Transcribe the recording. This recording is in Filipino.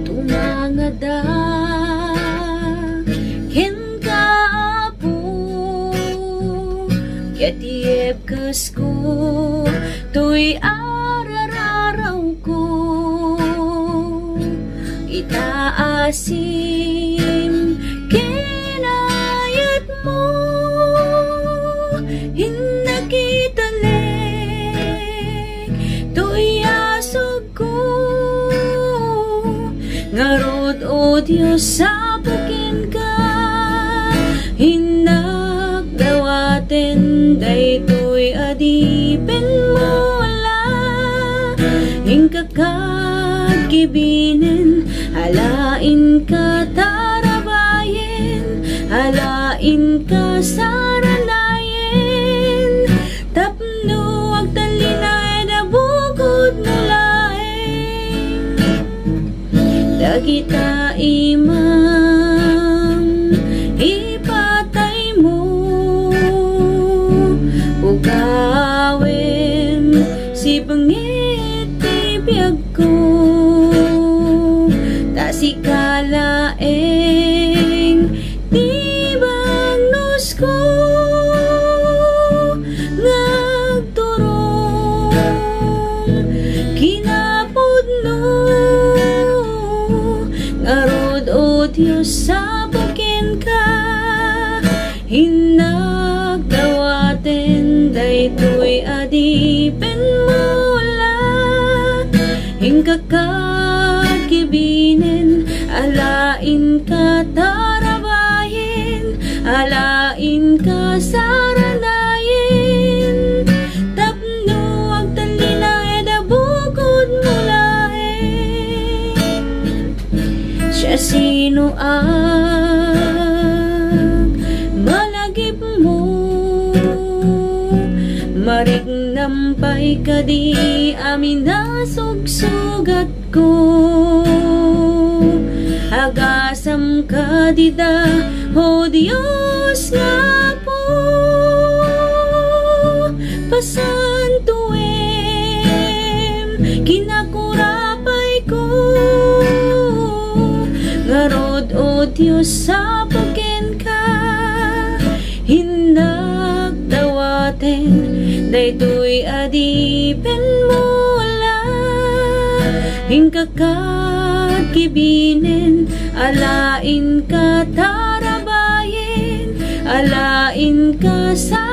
Tumangada ken kaapo yatiyep kasku tuy arararaw ko itaasim kinayat mo hinakitalik tuy asog ko ngarod o Diyos sa pukin ka hinagdawaten daytoy adipin mo wala hingkakagibinin halain ka tarabayin halain ka saranayin tapno agtalinay na bukod mulain dagita imam ipatay mo ugawin si bangit ibiyag ko tasikalaeng di bagnos ko ngagturong kinapudno ngarod o Diyos sa bukin ka hinagdawaten daytoy adipin mo la hingkakagibinin alain ka tarabayin alain ka saranayin tapno agtalinay da bukod mulain siya sino ang malagip mo marig nampay ka di amin na sugsugat ko agasam ka dida o Diyos nga po pasantuem kinakurapay ko ngarod o Diyos sa pukin ka hinagdawaten daytoy adipin mo la hingkakagibinin alain ka tarabayin alain ka sa